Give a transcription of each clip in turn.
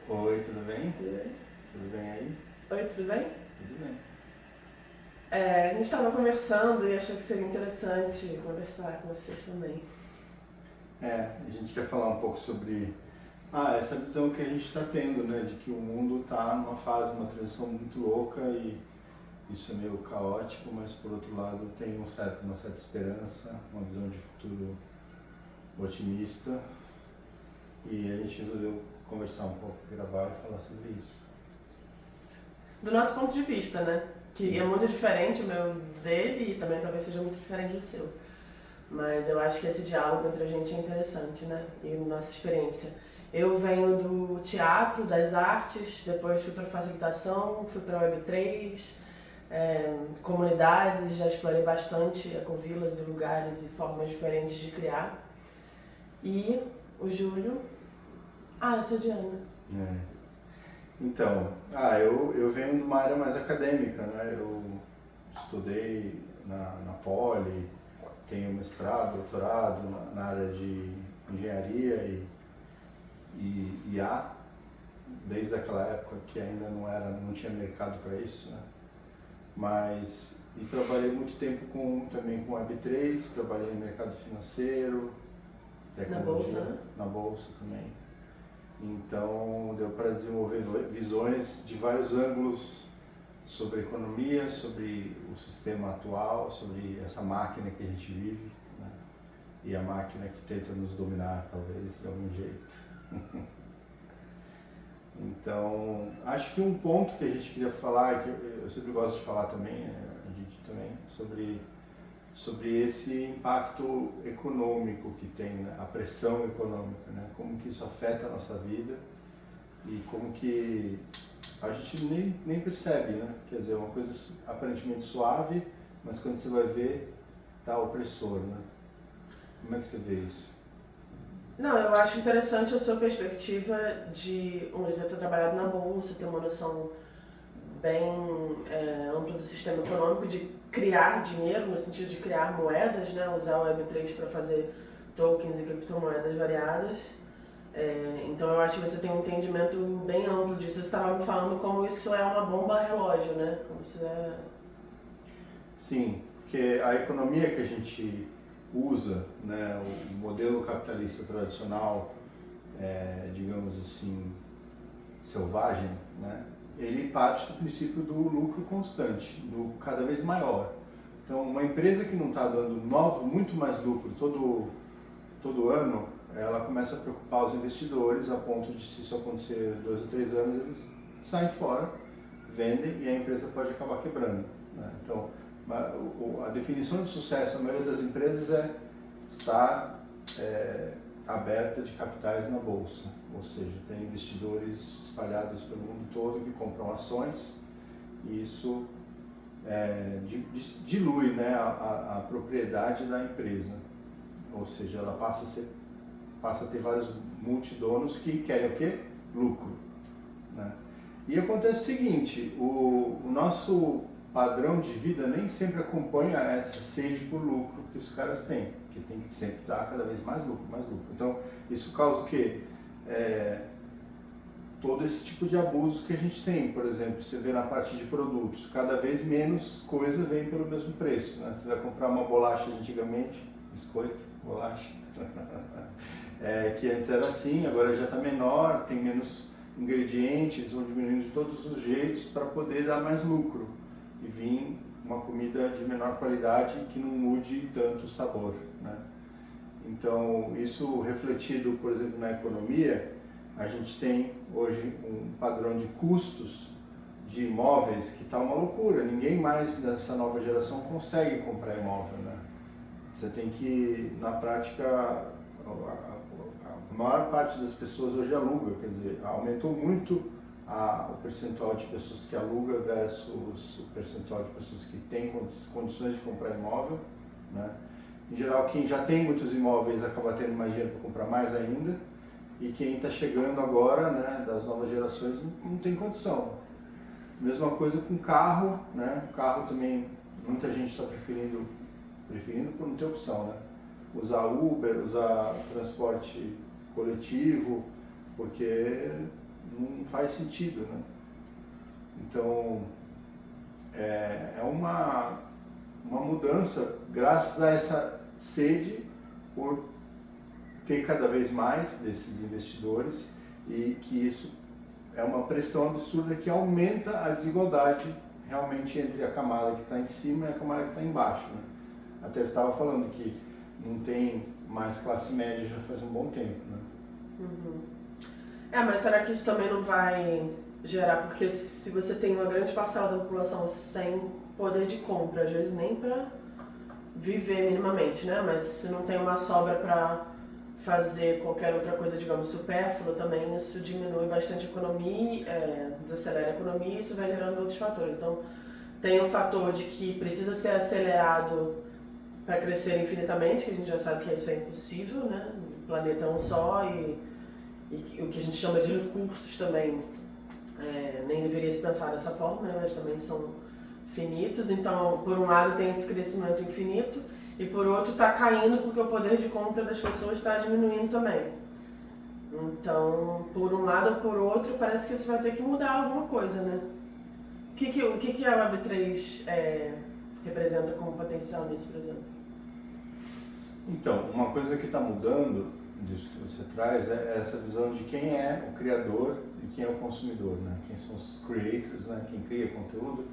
Oi, tudo bem? Tudo bem? Tudo bem aí? Oi, tudo bem? Tudo bem. A gente estava conversando e achou que seria interessante conversar com vocês também. A gente quer falar um pouco sobre essa visão que a gente está tendo, né? De que o mundo está numa fase, uma transição muito louca e isso é meio caótico, mas por outro lado tem uma certa esperança, uma visão de futuro otimista e a gente resolveu conversar um pouco, gravar e falar sobre isso. Do nosso ponto de vista, né? Que é muito diferente o meu dele e também talvez seja muito diferente do seu. Mas eu acho que esse diálogo entre a gente é interessante, né? E nossa experiência. Eu venho do teatro, das artes, depois fui para facilitação, fui para Web3, comunidades, já explorei bastante ecovilas e lugares e formas diferentes de criar. E o Júlio... eu sou Diana. Então, eu venho de uma área mais acadêmica, né? Eu estudei na Poli, tenho mestrado, doutorado na área de engenharia e IA, desde aquela época que ainda não tinha mercado para isso, né? E trabalhei muito tempo também com Web3, trabalhei no mercado financeiro, Na tecnologia, bolsa, né? na bolsa também. Então deu para desenvolver visões de vários ângulos sobre a economia, sobre o sistema atual, sobre essa máquina que a gente vive, né? E a máquina que tenta nos dominar, talvez, de algum jeito. Então, acho que um ponto que a gente queria falar, que eu sempre gosto de falar também, a gente também, sobre esse impacto econômico que tem, né? A pressão econômica, né? Como que isso afeta a nossa vida e como que a gente nem percebe, né? Quer dizer, é uma coisa aparentemente suave, mas quando você vai ver, tá opressor, né? Como é que você vê isso? Não, eu acho interessante a sua perspectiva de já ter trabalhado na bolsa, ter uma noção bem ampla do sistema econômico, de criar dinheiro, no sentido de criar moedas, né? Usar o Web3 para fazer tokens e criptomoedas variadas. Então eu acho que você tem um entendimento bem amplo disso. Você estava me falando como isso é uma bomba relógio, né? Como isso é... Sim, porque a economia que a gente usa, né, o modelo capitalista tradicional, digamos assim, selvagem, né, ele parte do princípio do lucro constante, do cada vez maior. Então, uma empresa que não está dando muito mais lucro todo ano, ela começa a preocupar os investidores a ponto de, se isso acontecer 2 ou 3 anos, eles saem fora, vendem e a empresa pode acabar quebrando, né? Então, a definição de sucesso, a maioria das empresas estar aberta de capitais na bolsa, ou seja, tem investidores espalhados pelo mundo todo que compram ações e isso dilui, né, a propriedade da empresa, ou seja, ela passa a ter vários multidonos que querem o quê? Lucro, né? E acontece o seguinte, o nosso padrão de vida nem sempre acompanha essa sede por lucro que os caras têm, que tem que sempre dar cada vez mais lucro, mais lucro. Então, isso causa o quê? Todo esse tipo de abusos que a gente tem. Por exemplo, você vê na parte de produtos, cada vez menos coisa vem pelo mesmo preço, né? Você vai comprar uma bolacha antigamente, biscoito, bolacha, que antes era assim, agora já está menor, tem menos ingredientes, eles vão diminuindo de todos os jeitos para poder dar mais lucro e vir uma comida de menor qualidade que não mude tanto o sabor, né? Então, isso refletido, por exemplo, na economia, a gente tem hoje um padrão de custos de imóveis que está uma loucura. Ninguém mais dessa nova geração consegue comprar imóvel, né? Você tem que, na prática, a maior parte das pessoas hoje aluga, quer dizer, aumentou muito o percentual de pessoas que aluga versus o percentual de pessoas que têm condições de comprar imóvel, né? Em geral, quem já tem muitos imóveis acaba tendo mais dinheiro para comprar mais ainda, e quem está chegando agora, né, das novas gerações, não tem condição. Mesma coisa com carro, né? O carro também, muita gente está preferindo por não ter opção, né? Usar Uber, usar transporte coletivo, porque não faz sentido, né? Então, é uma mudança graças a essa sede por ter cada vez mais desses investidores e que isso é uma pressão absurda que aumenta a desigualdade realmente entre a camada que está em cima e a camada que está embaixo, né? Até estava falando que não tem mais classe média já faz um bom tempo, né? Uhum. Mas será que isso também não vai gerar, porque se você tem uma grande parcela da população sem poder de compra, às vezes nem para viver minimamente, né? Mas se não tem uma sobra para fazer qualquer outra coisa, digamos, supérflua, também isso diminui bastante a economia, desacelera a economia e isso vai gerando outros fatores. Então, tem o fator de que precisa ser acelerado para crescer infinitamente, que a gente já sabe que isso é impossível, né? O planeta é um só e o que a gente chama de recursos também nem deveria se pensar dessa forma, né? Mas também são finitos. Então, por um lado tem esse crescimento infinito e por outro está caindo porque o poder de compra das pessoas está diminuindo também. Então, por um lado ou por outro, parece que isso vai ter que mudar alguma coisa, né? O que a Web3 representa como potencial nisso, por exemplo? Então, uma coisa que está mudando disso que você traz é essa visão de quem é o criador e quem é o consumidor, né? Quem são os creators, né? Quem cria conteúdo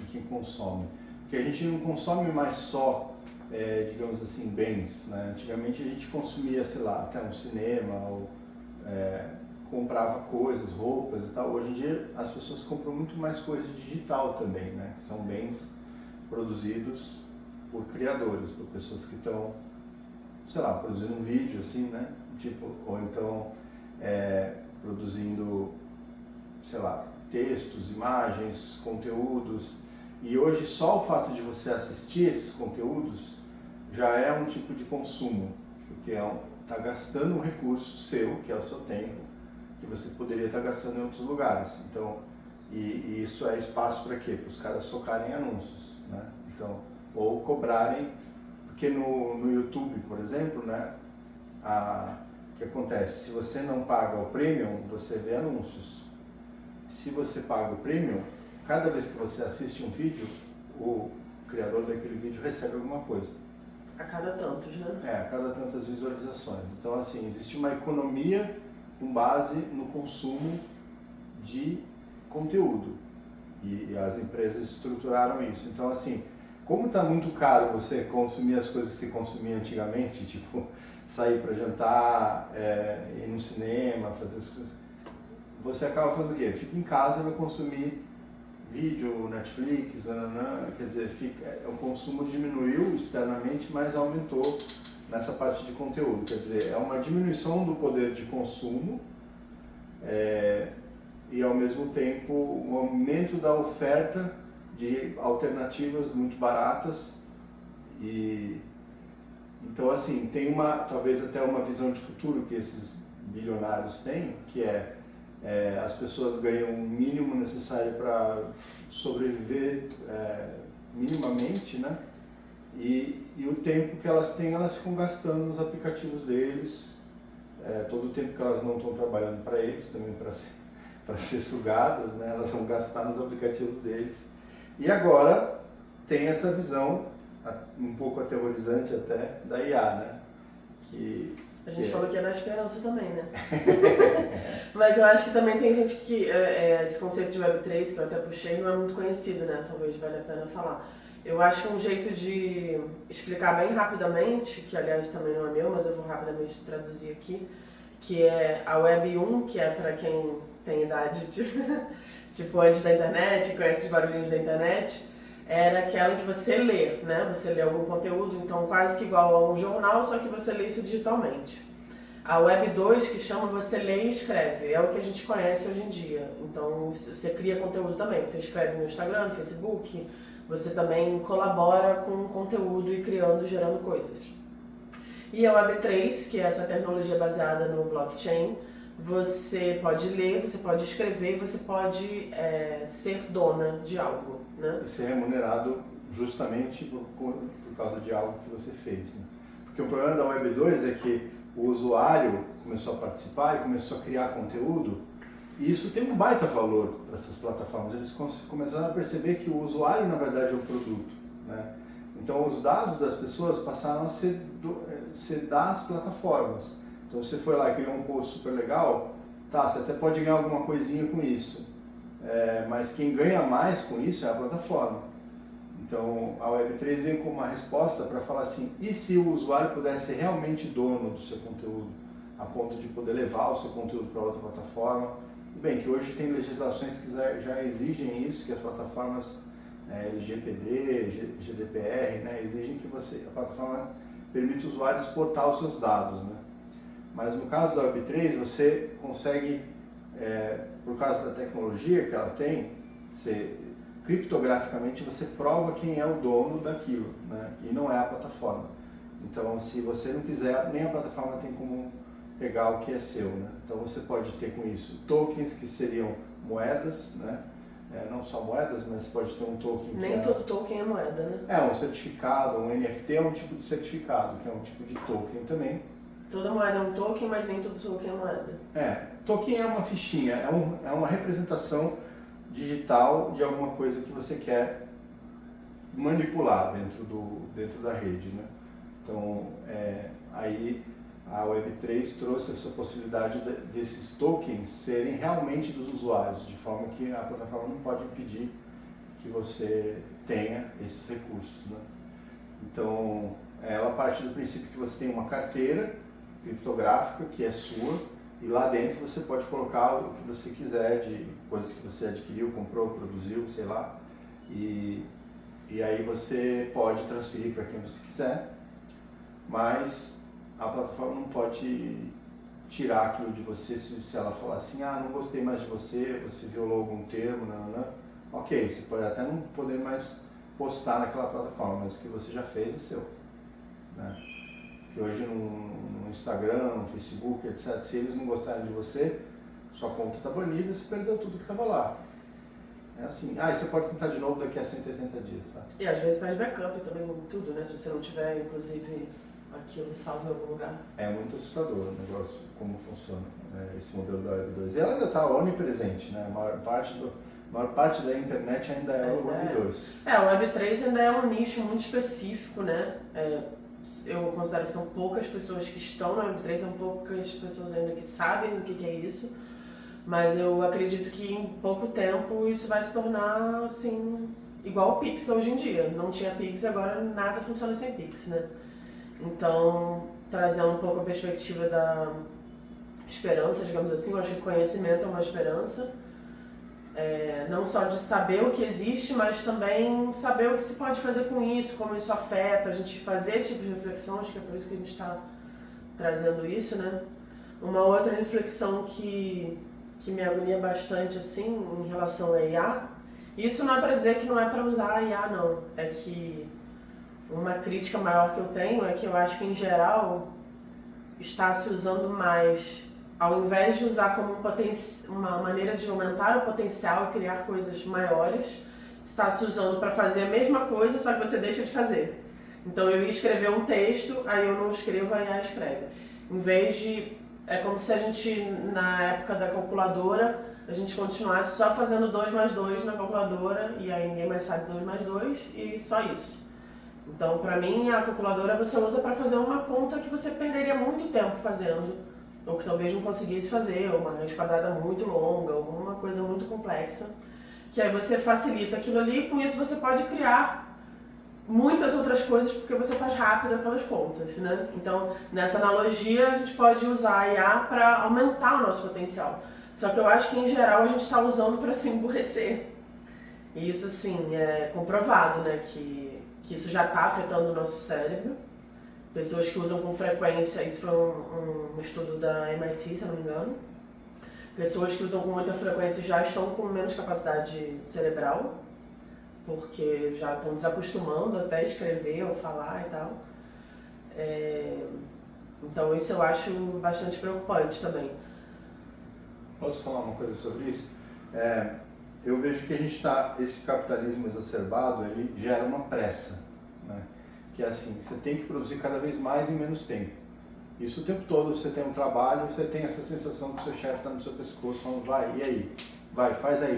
e quem consome. Porque a gente não consome mais só, digamos assim, bens, né? Antigamente a gente consumia, sei lá, até um cinema ou comprava coisas, roupas e tal. Hoje em dia as pessoas compram muito mais coisa digital também, né? Que são bens produzidos por criadores, por pessoas que estão, sei lá, produzindo um vídeo assim, né? Tipo, ou então produzindo, sei lá, textos, imagens, conteúdos. E hoje só o fato de você assistir esses conteúdos já é um tipo de consumo, porque está gastando um recurso seu, que é o seu tempo, que você poderia estar gastando em outros lugares. Então, e isso é espaço para quê? Para os caras socarem anúncios, né? Então, ou cobrarem, porque no YouTube, por exemplo, né, o que acontece? Se você não paga o Premium, você vê anúncios. Se você paga o Premium, cada vez que você assiste um vídeo, o criador daquele vídeo recebe alguma coisa. A cada tantos, né? A cada tantas visualizações. Então, assim, existe uma economia com base no consumo de conteúdo. E as empresas estruturaram isso. Então, assim, como está muito caro você consumir as coisas que se consumia antigamente, tipo, sair para jantar, ir no cinema, fazer as coisas, você acaba fazendo o quê? Fica em casa e vai consumir vídeo, Netflix, quer dizer, o consumo diminuiu externamente, mas aumentou nessa parte de conteúdo. Quer dizer, é uma diminuição do poder de consumo e, ao mesmo tempo, um aumento da oferta de alternativas muito baratas. E então, assim, tem talvez até uma visão de futuro que esses bilionários têm, que as pessoas ganham o mínimo necessário para sobreviver minimamente, né? E o tempo que elas têm, elas ficam gastando nos aplicativos deles, todo o tempo que elas não estão trabalhando para eles, também para ser sugadas, né? Elas vão gastar nos aplicativos deles. E agora tem essa visão um pouco aterrorizante até da IA, né? A gente falou que é na esperança também, né? Mas eu acho que também tem gente que esse conceito de Web3, que eu até puxei, não é muito conhecido, né? Talvez valha a pena falar. Eu acho que um jeito de explicar bem rapidamente, que aliás também não é meu, mas eu vou rapidamente traduzir aqui, que é a Web 1, que é para quem tem idade tipo antes da internet, conhece os barulhinhos da internet, era aquela que você lê, né? Você lê algum conteúdo, então quase que igual a um jornal, só que você lê isso digitalmente. A Web 2, que chama você lê e escreve, é o que a gente conhece hoje em dia. Então você cria conteúdo também, você escreve no Instagram, no Facebook, você também colabora com o conteúdo e criando, gerando coisas. E a Web 3, que é essa tecnologia baseada no blockchain, você pode ler, você pode escrever, você pode ser dona de algo, né? E ser remunerado justamente por causa de algo que você fez, né? Porque o problema da Web 2 é que o usuário começou a participar e começou a criar conteúdo E isso tem um baita valor para essas plataformas. Eles começaram a perceber que o usuário, na verdade, é o produto, né? Então, os dados das pessoas passaram a ser das plataformas. Então, você foi lá e criou um post super legal, tá, você até pode ganhar alguma coisinha com isso, mas quem ganha mais com isso é a plataforma. Então, a Web3 vem com uma resposta para falar assim, e se o usuário pudesse ser realmente dono do seu conteúdo, a ponto de poder levar o seu conteúdo para outra plataforma? Bem, que hoje tem legislações que já exigem isso, que as plataformas LGPD, GDPR, né, exigem que a plataforma permita o usuário exportar os seus dados, né? Mas no caso da Web3, você consegue, por causa da tecnologia que ela tem, criptograficamente você prova quem é o dono daquilo, né? E não é a plataforma. Então, se você não quiser, nem a plataforma tem como pegar o que é seu, né? Então, você pode ter com isso tokens que seriam moedas, né? Não só moedas, mas pode ter um token Nem todo token é moeda, né? um certificado, um NFT é um tipo de certificado, que é um tipo de token também. Toda moeda é um token, mas nem todo token é moeda. Token é uma fichinha, é uma representação digital de alguma coisa que você quer manipular dentro da rede, né? Então, aí a Web3 trouxe essa possibilidade desses tokens serem realmente dos usuários, de forma que a plataforma não pode impedir que você tenha esses recursos, né? Então, ela parte do princípio que você tem uma carteira criptográfica que é sua, e lá dentro você pode colocar o que você quiser de coisas que você adquiriu, comprou, produziu, sei lá, e aí você pode transferir para quem você quiser, mas a plataforma não pode tirar aquilo de você se ela falar assim, não gostei mais de você, você violou algum termo, não. Ok, você pode até não poder mais postar naquela plataforma, mas o que você já fez é seu, né? Que hoje no Instagram, no Facebook, etc., se eles não gostarem de você, sua conta está banida, você perdeu tudo que estava lá. É assim, e você pode tentar de novo daqui a 180 dias, tá? E às vezes faz backup também, tudo, né? Se você não tiver, inclusive, aquilo salvo em algum lugar. É muito assustador o negócio, como funciona esse modelo da Web2. E ela ainda está onipresente, né? A maior parte da internet ainda é o Web2. O Web3 ainda é um nicho muito específico, né? Eu considero que são poucas pessoas que estão na Web3, são poucas pessoas ainda que sabem o que é isso, mas eu acredito que em pouco tempo isso vai se tornar, assim, igual o Pix hoje em dia. Não tinha Pix, agora nada funciona sem Pix, né? Então, trazendo um pouco a perspectiva da esperança, digamos assim, eu acho que conhecimento é uma esperança. Não só de saber o que existe, mas também saber o que se pode fazer com isso, como isso afeta, a gente fazer esse tipo de reflexão, acho que é por isso que a gente está trazendo isso, né? Uma outra reflexão que me agonia bastante, assim, em relação a IA, isso não é para dizer que não é para usar a IA, não, é que uma crítica maior que eu tenho é que eu acho que, em geral, está se usando mais, ao invés de usar como uma maneira de aumentar o potencial e criar coisas maiores, está se usando para fazer a mesma coisa, só que você deixa de fazer. Então eu ia escrever um texto, aí eu não escrevo, aí a escreve. Em vez de... É como se a gente, na época da calculadora, a gente continuasse só fazendo 2 mais 2 na calculadora, e aí ninguém mais sabe 2 mais 2, e só isso. Então, para mim, a calculadora você usa para fazer uma conta que você perderia muito tempo fazendo, ou que talvez não conseguisse fazer, ou uma raiz quadrada muito longa, alguma coisa muito complexa, que aí você facilita aquilo ali, e com isso você pode criar muitas outras coisas, porque você faz rápido aquelas contas, né? Então, nessa analogia, a gente pode usar a IA para aumentar o nosso potencial. Só que eu acho que, em geral, a gente está usando para se emburrecer. E isso, assim, é comprovado, né? Que isso já está afetando o nosso cérebro. Pessoas que usam com frequência, isso foi um estudo da MIT, se eu não me engano. Pessoas que usam com muita frequência já estão com menos capacidade cerebral, porque já estão desacostumando até escrever ou falar e tal. Então isso eu acho bastante preocupante também. Posso falar uma coisa sobre isso? Eu vejo que esse capitalismo exacerbado, ele gera uma pressa, né? Que é assim, você tem que produzir cada vez mais em menos tempo. Isso o tempo todo, você tem um trabalho, você tem essa sensação que o seu chefe está no seu pescoço falando, vai, e aí,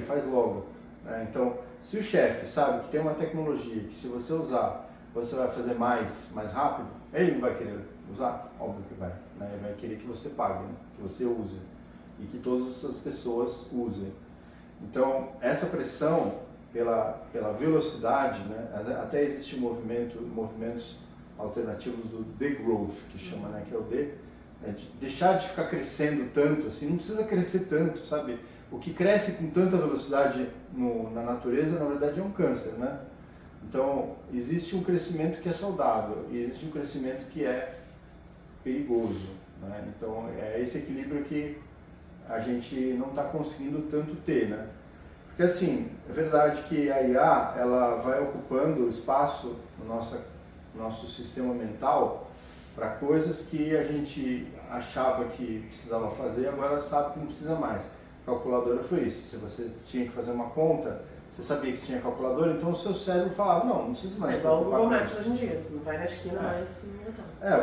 faz logo. Né? Então, se o chefe sabe que tem uma tecnologia que se você usar, você vai fazer mais rápido, ele não vai querer usar? Óbvio que vai. Né? Ele vai querer que você pague, né? Que você use e que todas as pessoas usem. Então, essa pressão pela velocidade, né? Até existe movimentos alternativos do degrowth, que chama, né? Que é o de deixar de ficar crescendo tanto, assim, não precisa crescer tanto, sabe? O que cresce com tanta velocidade na natureza, na verdade, é um câncer, né? Então, existe um crescimento que é saudável e existe um crescimento que é perigoso, né? Então, é esse equilíbrio que a gente não está conseguindo tanto ter, né? Porque, assim, é verdade que a IA, ela vai ocupando espaço no nosso sistema mental para coisas que a gente achava que precisava fazer, agora sabe que não precisa mais. Calculadora foi isso. Se você tinha que fazer uma conta, você sabia que você tinha calculadora, então o seu cérebro falava, não precisa mais. É igual o Google Maps hoje em dia, você não vai na esquina mais.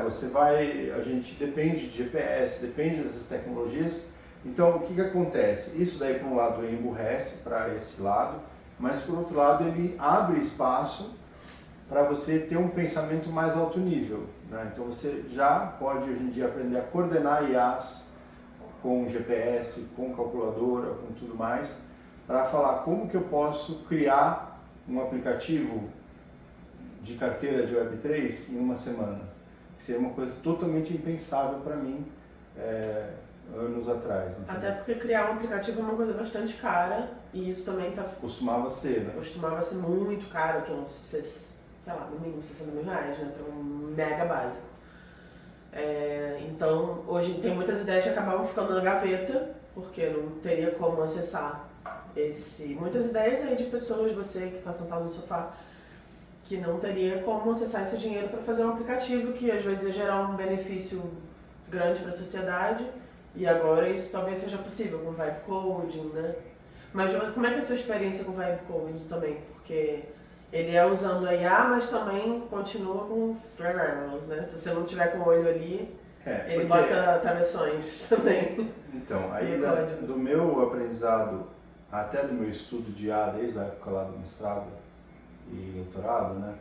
Você vai, a gente depende de GPS, depende dessas tecnologias. Então, o que acontece? Isso daí, por um lado, emburrece para esse lado, mas, por outro lado, ele abre espaço para você ter um pensamento mais alto nível. Né? Então, você já pode, hoje em dia, aprender a coordenar IAs com GPS, com calculadora, com tudo mais, para falar como que eu posso criar um aplicativo de carteira de Web3 em uma semana. Que seria uma coisa totalmente impensável para mim anos atrás. Entendeu? Até porque criar um aplicativo é uma coisa bastante cara e isso também está... Costumava ser, né? Costumava ser muito caro, que é uns, sei lá, no mínimo R$60 mil, né? Para um mega básico. Então, hoje tem muitas ideias que acabavam ficando na gaveta, porque não teria como acessar muitas ideias aí de pessoas, você que está sentado no sofá, que não teria como acessar esse dinheiro para fazer um aplicativo que às vezes ia gerar um benefício grande para a sociedade, e agora isso talvez seja possível com vibe coding, né? Mas como é que é a sua experiência com vibe coding também? Porque ele é usando a IA, mas também continua com os variables, né? Se você não tiver com o olho ali, ele bota travessões também. Então, aí do meu aprendizado, até do meu estudo de IA, desde a época lá do mestrado e doutorado, né?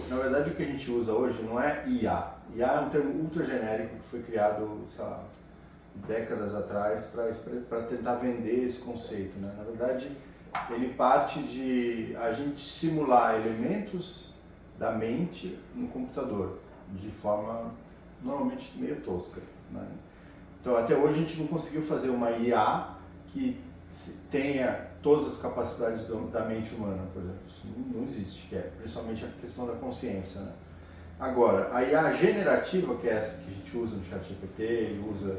Na verdade, o que a gente usa hoje não é IA. IA é um termo ultra genérico que foi criado, sei lá, décadas atrás para tentar vender esse conceito, né? Na verdade, ele parte de a gente simular elementos da mente no computador, de forma normalmente meio tosca, né? Então, até hoje a gente não conseguiu fazer uma IA que tenha todas as capacidades da mente humana, por exemplo. Isso não existe, principalmente a questão da consciência, né? Agora, a IA generativa, que é essa que a gente usa no ChatGPT e usa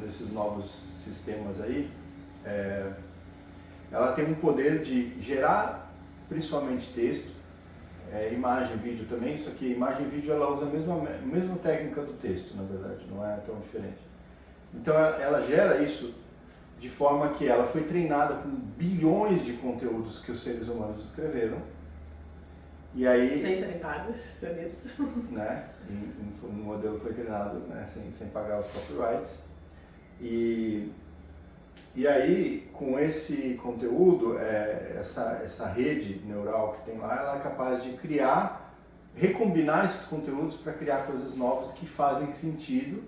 nesses novos sistemas aí, ela tem um poder de gerar principalmente texto, imagem, vídeo também, só que imagem e vídeo ela usa a mesma técnica do texto, na verdade, não é tão diferente. Então ela gera isso de forma que ela foi treinada com bilhões de conteúdos que os seres humanos escreveram. E aí, sem serem pagos por isso. Né? O modelo foi treinado, né, sem pagar os copyrights. E aí, com esse conteúdo, essa rede neural que tem lá, ela é capaz de recombinar esses conteúdos para criar coisas novas que fazem sentido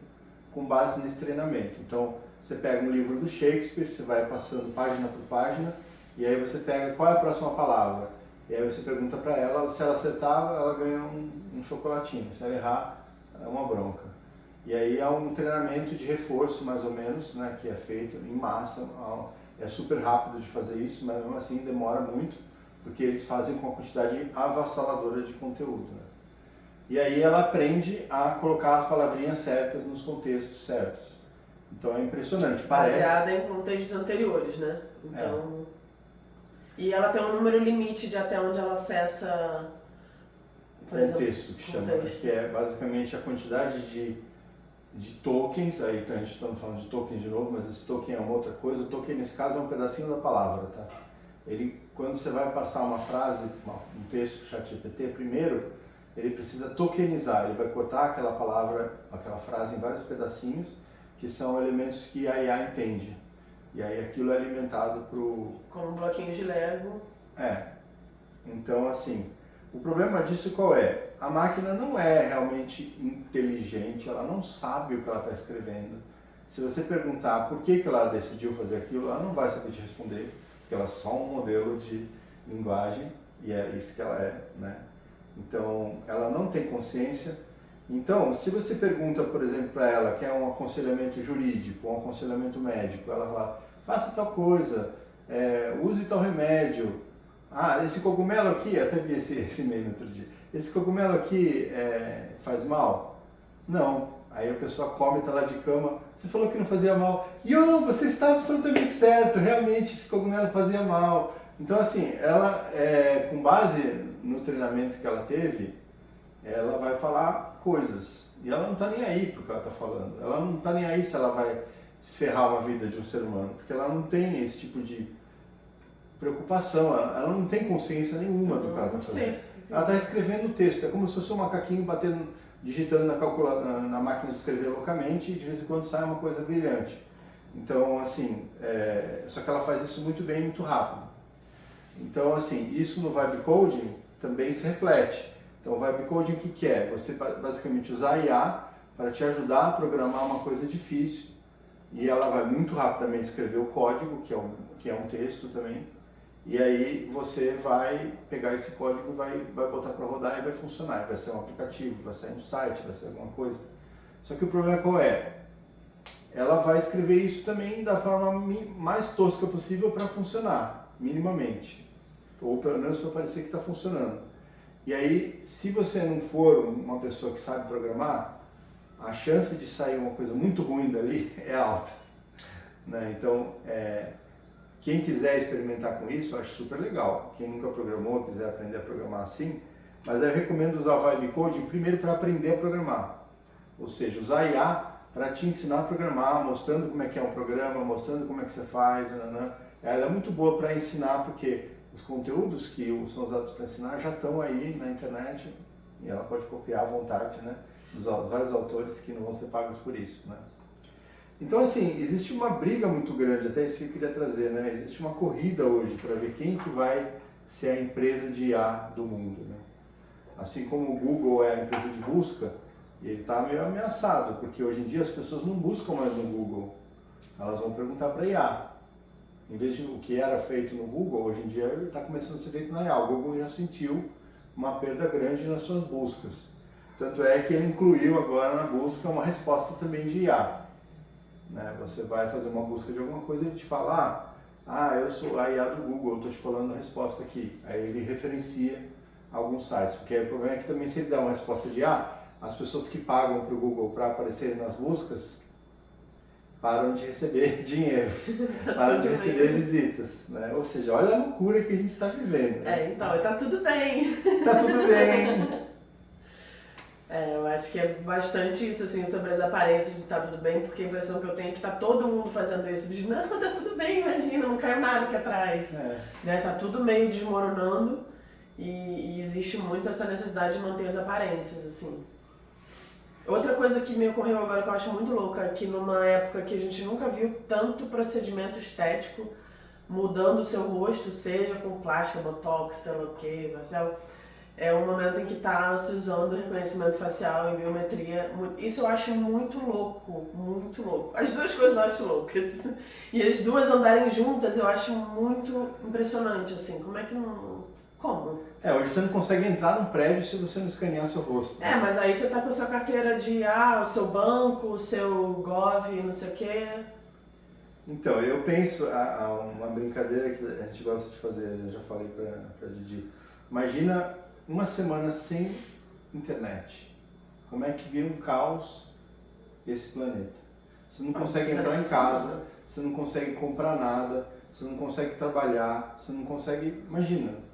com base nesse treinamento. Então, você pega um livro do Shakespeare, você vai passando página por página, e aí você pega qual é a próxima palavra. E aí você pergunta para ela, se ela acertar, ela ganha um chocolatinho, se ela errar, é uma bronca. E aí há um treinamento de reforço, mais ou menos, né, que é feito em massa, é super rápido de fazer isso, mas mesmo assim demora muito, porque eles fazem com uma quantidade avassaladora de conteúdo, né? E aí ela aprende a colocar as palavrinhas certas nos contextos certos. Então é impressionante, parece... Baseada em contextos anteriores, né? Então... E ela tem um número limite de até onde ela acessa, por contexto, que chama, que é basicamente a quantidade de tokens, aí a gente está falando de tokens de novo, mas esse token é uma outra coisa. O token nesse caso é um pedacinho da palavra, tá? Quando você vai passar uma frase, um texto para o ChatGPT, primeiro ele precisa tokenizar, ele vai cortar aquela palavra, aquela frase em vários pedacinhos, que são elementos que a IA entende. E aí aquilo é alimentado para o... Como um bloquinho de Lego. Então, assim, o problema disso qual é? A máquina não é realmente inteligente, ela não sabe o que ela está escrevendo. Se você perguntar por que ela decidiu fazer aquilo, ela não vai saber te responder, porque ela é só um modelo de linguagem, e é isso que ela é, né? Então, ela não tem consciência. Então, se você pergunta, por exemplo, para ela, que é um aconselhamento jurídico, um aconselhamento médico, ela fala, faça tal coisa, use tal remédio. Ah, esse cogumelo aqui, até vi esse e-mail no outro dia, esse cogumelo aqui faz mal? Não. Aí a pessoa come, está lá de cama, você falou que não fazia mal. Você está absolutamente certo, realmente esse cogumelo fazia mal. Então, assim, ela, com base no treinamento que ela teve, ela vai falar coisas. E ela não está nem aí para o que ela está falando. Ela não está nem aí se ela vai se ferrar uma vida de um ser humano, porque ela não tem esse tipo de preocupação, ela não tem consciência nenhuma do que ela está fazendo. Ela está escrevendo o texto, é como se fosse um macaquinho batendo, digitando na máquina de escrever loucamente e de vez em quando sai uma coisa brilhante. Então, assim, só que ela faz isso muito bem, muito rápido. Então, assim, isso no Vibe Coding também se reflete. Então, o Vibe Coding o que é? Você basicamente usar a IA para te ajudar a programar uma coisa difícil e ela vai muito rapidamente escrever o código, que é um texto também, e aí você vai pegar esse código, vai botar para rodar e vai funcionar. Vai ser um aplicativo, vai ser um site, vai ser alguma coisa. Só que o problema qual é? Ela vai escrever isso também da forma mais tosca possível para funcionar, minimamente. Ou pelo menos para parecer que está funcionando. E aí, se você não for uma pessoa que sabe programar, a chance de sair uma coisa muito ruim dali é alta. Né? Então, quem quiser experimentar com isso, eu acho super legal. Quem nunca programou, quiser aprender a programar assim, mas eu recomendo usar o Vibe Coding primeiro para aprender a programar. Ou seja, usar a IA para te ensinar a programar, mostrando como é que é um programa, mostrando como é que você faz. Ela é muito boa para ensinar, porque os conteúdos que são usados para ensinar já estão aí na internet e ela pode copiar à vontade, né? Dos vários autores que não vão ser pagos por isso, né? Então, assim, existe uma briga muito grande, até isso que eu queria trazer, né? Existe uma corrida hoje para ver quem que vai ser a empresa de IA do mundo, né? Assim como o Google é a empresa de busca, ele está meio ameaçado, porque hoje em dia as pessoas não buscam mais no Google, elas vão perguntar para a IA. Em vez de o que era feito no Google, hoje em dia ele está começando a ser feito na IA. O Google já sentiu uma perda grande nas suas buscas. Tanto é que ele incluiu agora na busca uma resposta também de IA. Né? Você vai fazer uma busca de alguma coisa e ele te fala, eu sou a IA do Google, eu estou te falando a resposta aqui. Aí ele referencia alguns sites, porque o problema é que também se ele dá uma resposta de IA, as pessoas que pagam para o Google para aparecerem nas buscas param de receber dinheiro, param de receber visitas, né? Ou seja, olha a loucura que a gente está vivendo. Né? Então, tá tudo bem. Tá tudo bem. Eu acho que é bastante isso, assim, sobre as aparências de tá tudo bem, porque a impressão que eu tenho é que tá todo mundo fazendo isso, diz, não, tá tudo bem, imagina, não caiu nada aqui atrás. Né? Tá tudo meio desmoronando e existe muito essa necessidade de manter as aparências, assim. Outra coisa que me ocorreu agora que eu acho muito louca é que numa época que a gente nunca viu tanto procedimento estético mudando o seu rosto, seja com plástica, botox, sei lá o que, é um momento em que está se usando reconhecimento facial e biometria. Isso eu acho muito louco, muito louco. As duas coisas eu acho loucas. E as duas andarem juntas eu acho muito impressionante, assim, como é que não... Como? Hoje você não consegue entrar num prédio se você não escanear seu rosto. Mas aí você tá com a sua carteira de, o seu banco, o seu Gov, não sei o quê. Então, eu penso, uma brincadeira que a gente gosta de fazer, eu já falei pra Didi. Imagina uma semana sem internet. Como é que vira um caos esse planeta? Você não consegue entrar em casa, você não consegue comprar nada, você não consegue trabalhar, você não consegue... Imagina.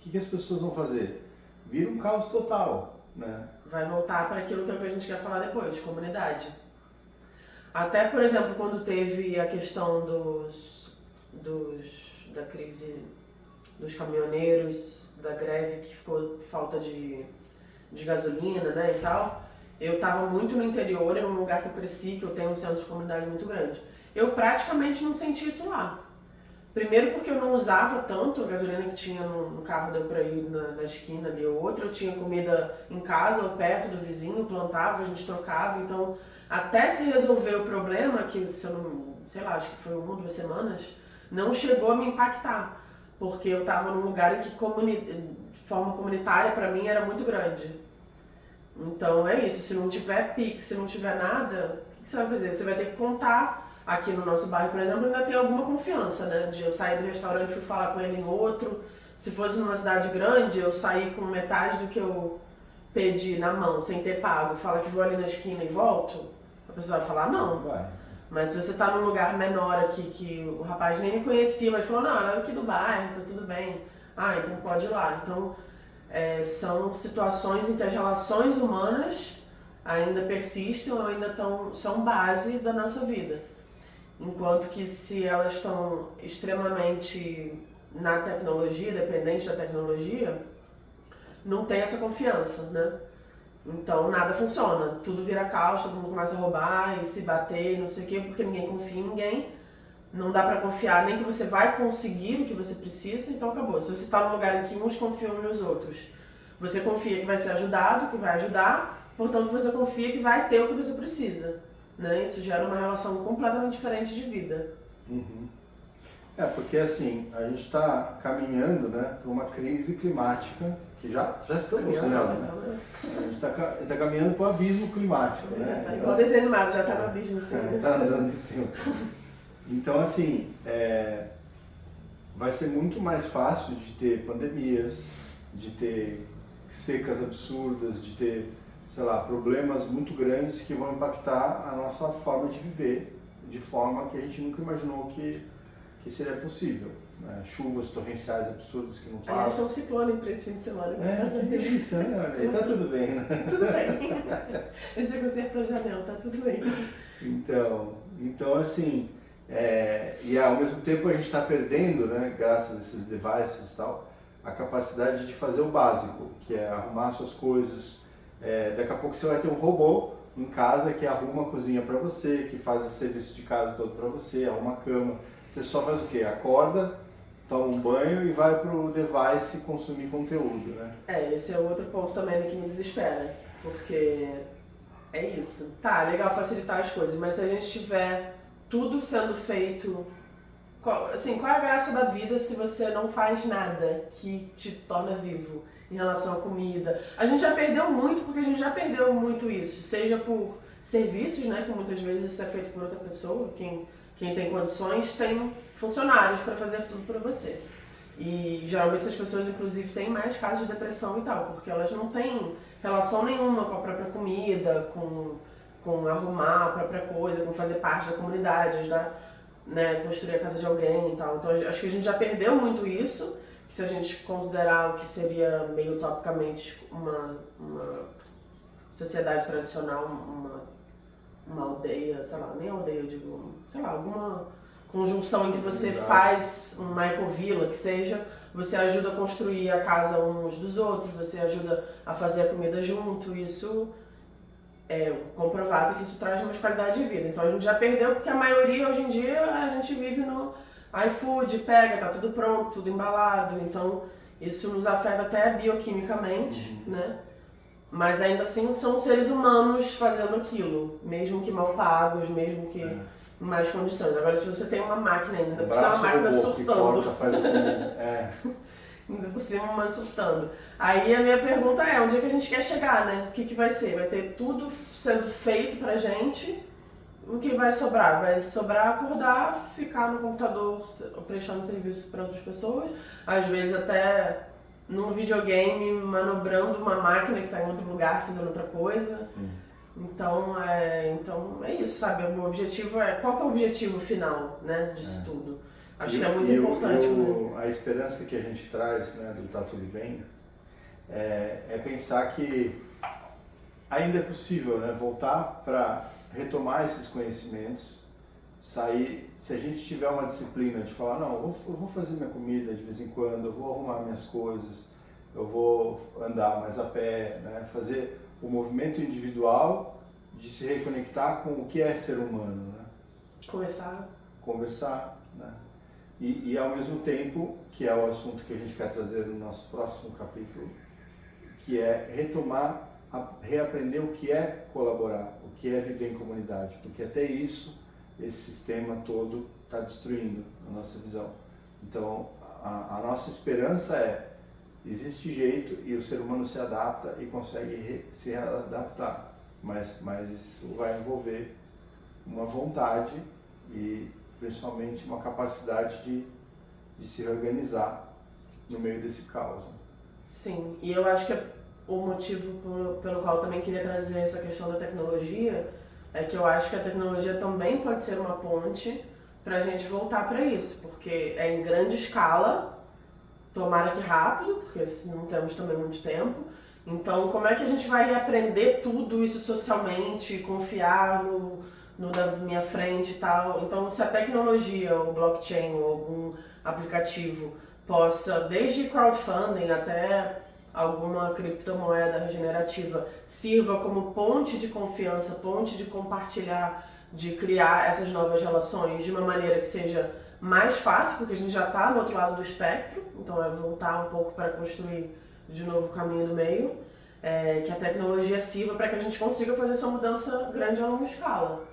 O que as pessoas vão fazer? Vira um caos total, né? Vai voltar para aquilo que a gente quer falar depois, comunidade. Até, por exemplo, quando teve a questão da crise dos caminhoneiros, da greve que ficou falta de gasolina, né, e tal. Eu estava muito no interior, em um lugar que eu cresci, que eu tenho um senso de comunidade muito grande. Eu praticamente não senti isso lá. Primeiro porque eu não usava tanto a gasolina que tinha no carro, deu pra ir na esquina ali ou outra. Eu tinha comida em casa ou perto do vizinho, plantava, a gente trocava. Então, até se resolver o problema, que se eu não, sei lá, acho que foi 1 ou 2 semanas, não chegou a me impactar. Porque eu estava num lugar em que forma comunitária para mim era muito grande. Então é isso, se não tiver Pix, se não tiver nada, o que você vai fazer? Você vai ter que contar. Aqui no nosso bairro, por exemplo, ainda tem alguma confiança, né? De eu sair do restaurante e fui falar com ele em outro. Se fosse numa cidade grande, eu sair com metade do que eu pedi na mão, sem ter pago, fala que vou ali na esquina e volto, a pessoa vai falar não. Vai. Mas se você tá num lugar menor aqui, que o rapaz nem me conhecia, mas falou, não, era aqui do bairro, tá tudo bem. Ah, então pode ir lá. Então, são situações em que as relações humanas ainda persistem ou ainda são base da nossa vida. Enquanto que se elas estão extremamente na tecnologia, dependentes da tecnologia, não tem essa confiança, né? Então nada funciona, tudo vira caos, todo mundo começa a roubar e se bater, não sei o quê, porque ninguém confia em ninguém. Não dá pra confiar nem que você vai conseguir o que você precisa, então acabou. Se você está num lugar em que uns confiam nos outros, você confia que vai ser ajudado, que vai ajudar, portanto você confia que vai ter o que você precisa. Né? Isso gera uma relação completamente diferente de vida. Uhum. Porque assim, a gente está caminhando, né, para uma crise climática, que já estamos nela, né? A gente está caminhando para o abismo climático, né? Tá igual desenho animado, já está no abismo assim. Está andando em cima. Então assim, vai ser muito mais fácil de ter pandemias, de ter secas absurdas, de ter, sei lá, problemas muito grandes que vão impactar a nossa forma de viver de forma que a gente nunca imaginou que seria possível. Né? Chuvas torrenciais absurdas que não passam. Aliás, tem um ciclone para esse fim de semana. Que delícia, né? E tá tudo bem, né? Tudo bem. A gente já consertou a janela, tá tudo bem. Então assim, e ao mesmo tempo a gente está perdendo, né, graças a esses devices e tal, a capacidade de fazer o básico, que é arrumar suas coisas. Daqui a pouco você vai ter um robô em casa que arruma a cozinha para você, que faz o serviço de casa todo para você, arruma a cama. Você só faz o quê? Acorda, toma um banho e vai pro device consumir conteúdo, né? Esse é outro ponto também que me desespera, porque é isso. Tá, legal facilitar as coisas, mas se a gente tiver tudo sendo feito... qual é a graça da vida se você não faz nada que te torna vivo? Em relação à comida. A gente já perdeu muito, porque a gente já perdeu muito isso, seja por serviços, né, que muitas vezes isso é feito por outra pessoa, quem tem condições tem funcionários para fazer tudo para você. E geralmente essas pessoas, inclusive, têm mais casos de depressão e tal, porque elas não têm relação nenhuma com a própria comida, com arrumar a própria coisa, com fazer parte da comunidade, ajudar, né, construir a casa de alguém e tal. Então acho que a gente já perdeu muito isso. Se a gente considerar o que seria meio utopicamente uma sociedade tradicional, uma aldeia, sei lá, nem aldeia, eu digo, sei lá, alguma conjunção em que você faz uma ecovila, que seja, você ajuda a construir a casa uns dos outros, você ajuda a fazer a comida junto, isso é comprovado que isso traz mais qualidade de vida. Então a gente já perdeu porque a maioria hoje em dia a gente vive no iFood, pega, tá tudo pronto, tudo embalado, então isso nos afeta até bioquimicamente, né? Mas ainda assim são seres humanos fazendo aquilo, mesmo que mal pagos, mesmo que em mais condições. Agora se você tem uma máquina ainda, precisa uma máquina surtando. Ainda por cima uma surtando. Aí a minha pergunta é, onde é que a gente quer chegar, né? O que vai ser? Vai ter tudo sendo feito pra gente? O que vai sobrar? Vai sobrar acordar, ficar no computador prestando serviço para outras pessoas, às vezes até num videogame manobrando uma máquina que está em outro lugar fazendo outra coisa. Sim. Então é isso, sabe? O objetivo qual que é o objetivo final, né, disso tudo? Acho que é muito importante. A esperança que a gente traz, né, do Tá Tudo Bem, é pensar que ainda é possível, né, voltar para retomar esses conhecimentos sair, se a gente tiver uma disciplina de falar, não, eu vou fazer minha comida de vez em quando, eu vou arrumar minhas coisas, eu vou andar mais a pé, né? Fazer o movimento individual de se reconectar com o que é ser humano, né? Conversar, né? E ao mesmo tempo, que é o assunto que a gente quer trazer no nosso próximo capítulo, que é retomar, reaprender o que é colaborar, o que é viver em comunidade, porque até isso, esse sistema todo está destruindo a nossa visão. Então, a nossa esperança é, existe jeito e o ser humano se adapta e consegue se readaptar, mas isso vai envolver uma vontade e principalmente uma capacidade de se organizar no meio desse caos. Sim, e eu acho que o motivo pelo qual eu também queria trazer essa questão da tecnologia é que eu acho que a tecnologia também pode ser uma ponte para a gente voltar para isso, porque é em grande escala, tomara que rápido, porque não temos também muito tempo. Então, como é que a gente vai reaprender tudo isso socialmente, confiar no da minha frente e tal? Então, se a tecnologia, o blockchain ou algum aplicativo possa, desde crowdfunding até alguma criptomoeda regenerativa, sirva como ponte de confiança, ponte de compartilhar, de criar essas novas relações de uma maneira que seja mais fácil, porque a gente já está no outro lado do espectro, então é voltar um pouco para construir de novo o caminho do meio, que a tecnologia sirva para que a gente consiga fazer essa mudança grande a longa escala.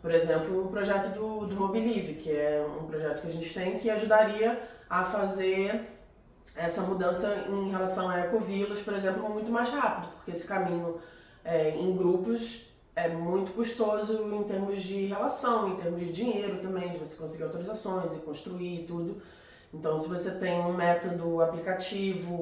Por exemplo, o projeto do Mobilive, que é um projeto que a gente tem que ajudaria a fazer essa mudança em relação a ecovilas, por exemplo, muito mais rápido, porque esse caminho em grupos é muito custoso em termos de relação, em termos de dinheiro também, de você conseguir autorizações e construir tudo. Então, se você tem um método aplicativo,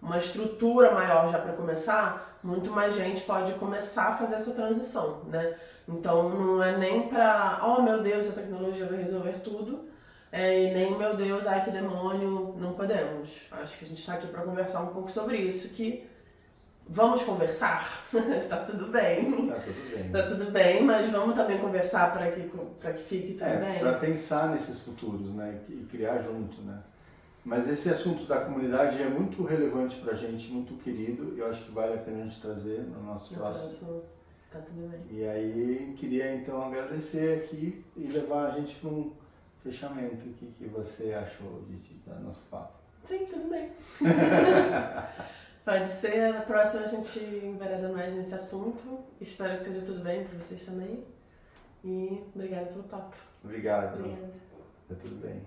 uma estrutura maior já para começar, muito mais gente pode começar a fazer essa transição, né? Então, não é nem para, oh meu Deus, a tecnologia vai resolver tudo, e nem, meu Deus, ai que demônio, não podemos. Acho que a gente está aqui para conversar um pouco sobre isso, que vamos conversar, está tudo bem. Tá tudo bem. Tá tudo bem, mas vamos também conversar para que fique tudo bem. Para pensar nesses futuros, né, e criar junto, né. Mas esse assunto da comunidade é muito relevante para a gente, muito querido, e eu acho que vale a pena a gente trazer no nosso próximo. Tá tudo bem. E aí, queria então agradecer aqui e levar a gente para um fechamento. O que você achou do nosso papo? Sim, tudo bem. Pode ser, na próxima a gente envereda mais nesse assunto. Espero que esteja tudo bem para vocês também. E obrigada pelo papo. Obrigado. Obrigada. Tá tudo bem.